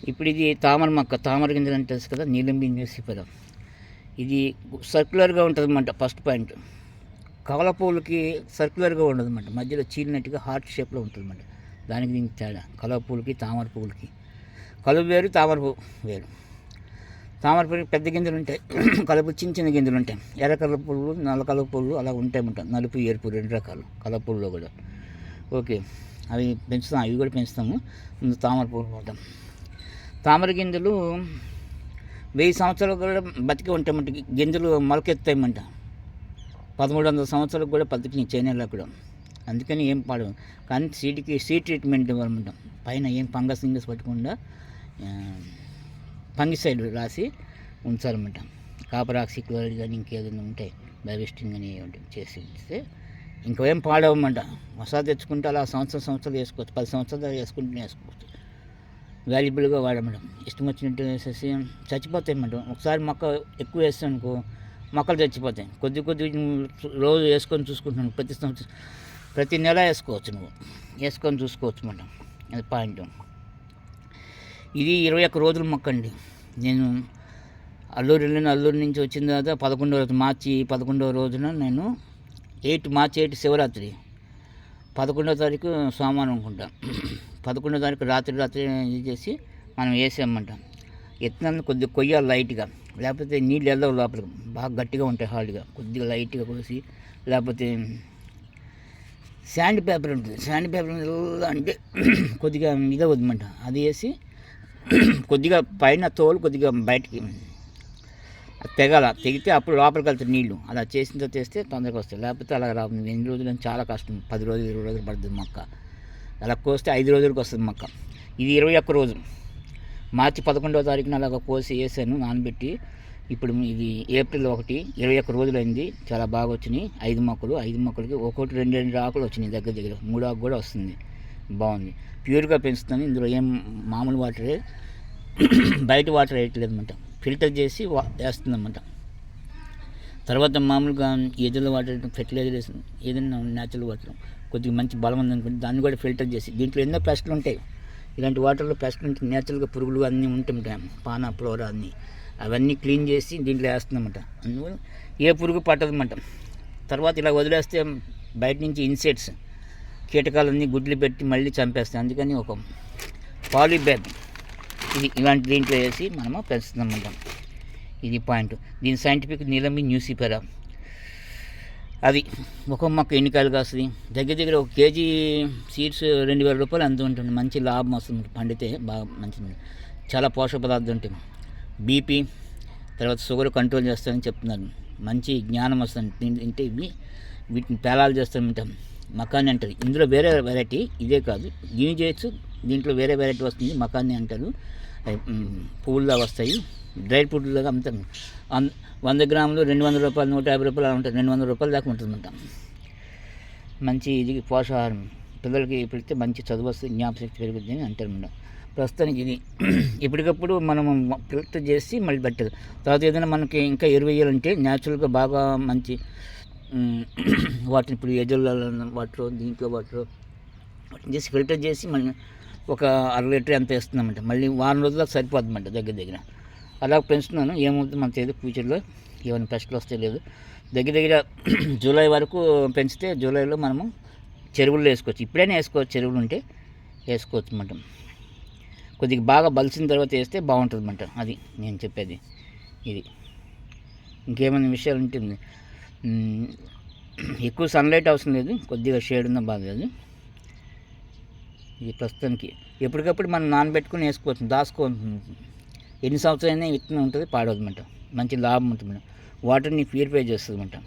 ఇప్పుడు ఇది తామర మొక్క, తామర గింజలు అంటే తెలుసు కదా, నీలంబి న్యూసిఫెరా. ఇది సర్క్యులర్గా ఉంటుంది అన్నమాట. ఫస్ట్ పాయింట్, కవల పూలకి సర్క్యులర్గా ఉండదు అన్నమాట, మధ్యలో చీలినట్టుగా హార్ట్ షేప్లో ఉంటుంది అన్నమాట. దానికి దీనికి తేడా కలవ పూలకి తామర పువ్వులకి. కలుపు వేరు, తామర పువ్వు వేరు. తామర పువ్వుకి పెద్ద గింజలు ఉంటాయి, కలుపు చిన్న చిన్న గింజలు ఉంటాయి. ఎర్ర కలవ పువ్వులు, నల్ల కలవ పువ్వులు అలా ఉంటాయన్నమాట. నలుపు ఎరుపు రెండు రకాలు కలవ పువ్వులో కూడా. ఓకే, అవి పెంచుతాం, అవి కూడా పెంచుతాము. ముందు తామర పువ్వులు పోతాం. తామర గింజలు 1000 సంవత్సరాలు కూడా బతికి ఉంటాయన్నమాట. గింజలు మొలకెత్తాయన్నమాట. 1300 సంవత్సరాలకు కూడా బతికినాయి చైనాలో కూడా. అందుకని ఏం పాడవు. కానీ సీడ్ ట్రీట్మెంట్ ఇవ్వాలన్నమాట. పైన ఏం ఫంగస్ పట్టకుండా ఫంగిసైడ్ రాసి ఉంచాలన్నమాట. కాపర్ ఆక్సీ క్లోరైడ్ కానీ ఇంకేదైనా ఉంటే బయోస్టిన్ కానీ చేసి ఇస్తే ఇంకేం పాడవన్నమాట. మసాలా తెచ్చుకుంటే అలా సంవత్సరాలు వేసుకోవచ్చు, 10 సంవత్సరాలు వేసుకోవచ్చు. వాల్యుబుల్గా వాడమంటాం. ఇష్టం వచ్చినట్టు వేసేసి చచ్చిపోతాయి అన్నమాట. ఒకసారి మొక్క ఎక్కువ వేస్తాను అనుకో, మొక్కలు చచ్చిపోతాయి. కొద్ది రోజు వేసుకొని చూసుకుంటున్నాను. ప్రతి నెల వేసుకోవచ్చు, నువ్వు వేసుకొని చూసుకోవచ్చు అన్నమాట. అది పాయింట్. ఇది 21 రోజుల మొక్క అండి. నేను అల్లూరు నుంచి వచ్చిన తర్వాత 11వ రోజు మార్చి 11వ రోజున నేను మార్చి 8 శివరాత్రి, 11వ తారీఖు సోమవారం అనుకుంటా, 11వ తారీఖు రాత్రి ఇది చేసి మనం వేసామంట. ఎత్తున కొద్దిగా కొయ్యాలి లైట్గా, లేకపోతే నీళ్ళు వెళ్ళవు లోపలికి, బాగా గట్టిగా ఉంటాయి హార్డ్గా. కొద్దిగా లైట్గా కోసి, లేకపోతే శాండ్ పేపర్ ఉంటుంది, శాండ్ పేపర్ అంటే కొద్దిగా ఇదవుతుందన్నమాట. అది వేసి కొద్దిగా పైన తోలు కొద్దిగా బయటికి తెగితే అప్పుడు లోపలికి వెళ్తాయి నీళ్ళు. అలా చేసిన తర్వాత చేస్తే తొందరగా వస్తాయి, లేకపోతే అలా రాదు. 8 రోజులు చాలా కష్టం, 10 రోజులు 20 రోజులు పడుతుంది మొక్క. అలా కోస్తే 5 రోజులకు వస్తుంది మొక్క. ఇది 21 రోజు, మార్చి 11వ తారీఖున అలాగ కోసి వేసాను నానబెట్టి. ఇప్పుడు ఇది ఏప్రిల్ 1, 21 రోజులు అయింది. చాలా బాగా వచ్చినాయి. 5 మొక్కలకి ఒక్కొక్కటి 2 ఆకులు వచ్చినాయి. దగ్గర 3 ఆకు కూడా వస్తుంది. బాగుంది. ప్యూర్గా పెంచుతాను. ఇందులో ఏం మామూలు వాటరే, బయట వాటర్ వేయట్లేదు అన్నమాట. ఫిల్టర్ చేసి వేస్తుందన్నమాట. తర్వాత మామూలుగా ఎదుల వాటర్, ఫెర్టిలైజర్ ఏదైనా న్యాచురల్ వాటర్ కొద్దిగా మంచి బలం ఉందనుకుంటే దాన్ని కూడా ఫిల్టర్ చేసి, దీంట్లో ఎన్నో పెస్టులు ఉంటాయి. ఇలాంటి వాటర్లో పెస్టులు ఉంటాయి, న్యాచురల్గా పురుగులు అన్నీ ఉంటుంటాయి, పానా ఫ్లోరా అన్నీ. అవన్నీ క్లీన్ చేసి దీంట్లో వేస్తుందన్నమాట. అందువల్ల ఏ పురుగు పట్టదన్నమాట. తర్వాత ఇలా వదిలేస్తే బయట నుంచి ఇన్సెక్ట్స్, కీటకాలన్నీ గుడ్లు పెట్టి మళ్ళీ చంపేస్తాయి. అందుకని ఒక పాలీ బ్యాగ్ ఇది ఇలాంటి దీంట్లో వేసి మనము పెంచుతుందన్నమాట. ఇది పాయింట్. దీని సైంటిఫిక్ నీలంబి న్యూసిఫెరా. అది ఒక మొక్క ఎన్ని కాయలు కాస్తుంది, దగ్గర 1 కేజీ సీడ్స్ 2000 రూపాయలు అంత ఉంటుంది. మంచి లాభం వస్తుంది పండితే, బాగా మంచిది. చాలా పోషక పదార్థాలు ఉంటాయి. బీపీ, తర్వాత షుగర్ కంట్రోల్ చేస్తారని చెప్తున్నారు. మంచి జ్ఞానం వస్తుంది తింటే. వీటిని పేలాలు చేస్తామంటాం, మకాని అంటారు. ఇందులో వేరే వెరైటీ, ఇదే కాదు, దీని చేయొచ్చు. దీంట్లో వేరే వెరైటీ వస్తుంది, మకాని అంటారు. పువ్వుల్లా వస్తాయి, డ్రై ఫ్రూట్లాగా అమ్ముతారు. 100 గ్రాములు 200 రూపాయలు, 150 రూపాయలు అలా ఉంటుంది. 200 రూపాయల దాకా ఉంటుందన్నమాట. మంచి ఇది పోషాహారం. పిల్లలకి పెడితే మంచి చదువు వస్తుంది, జ్ఞాపశక్తి పెరుగుతుంది అని అంటారు అన్నమాట. ప్రస్తుతానికి ఇది ఇప్పటికప్పుడు మనం ఫిల్టర్ చేసి మళ్ళీ పెట్టాలి. తర్వాత ఏదైనా మనకి ఇంకా ఎరువు వేయాలంటే న్యాచురల్గా బాగా మంచి వాటిని ఇప్పుడు ఎజల్లో వాటర్, దీంట్లో వాటర్ చేసి ఫిల్టర్ చేసి మళ్ళీ ఒక 1/2 లీటర్ ఎంత వేస్తుందన్నమాట. మళ్ళీ వారం రోజులకు సరిపోతుందన్నమాట దగ్గర. అలా పెంచుతున్నాను. ఏమవుతుంది మన తెలియదు, ఫ్యూచర్లో ఏమైనా పెస్టులు వస్తే లేదు. దగ్గర జూలై వరకు పెంచితే జూలైలో మనము చెరువుల్లో వేసుకోవచ్చు. ఇప్పుడైనా వేసుకోవచ్చు, చెరువులు ఉంటే వేసుకోవచ్చు అన్నమాట. కొద్దిగా బాగా బలిసిన తర్వాత వేస్తే బాగుంటుంది అన్నమాట. అది నేను చెప్పేది. ఇది ఇంకేమైనా విషయాలు ఉంటుంది. ఎక్కువ సన్లైట్ అవసరం లేదు, కొద్దిగా షేడ్ ఉన్న బాగలేదు. ఇది ప్రస్తుతానికి ఎప్పటికప్పుడు మనం నానబెట్టుకుని వేసుకోవచ్చు, దాచుకోవచ్చు. ఎన్ని సంవత్సరాలైనా విత్తనం ఉంటుంది, పాడవద్దన్నమాట. మంచి లాభం ఉంటుంది. వాటర్ని ప్యూరిఫై చేస్తుంది అన్నమాట.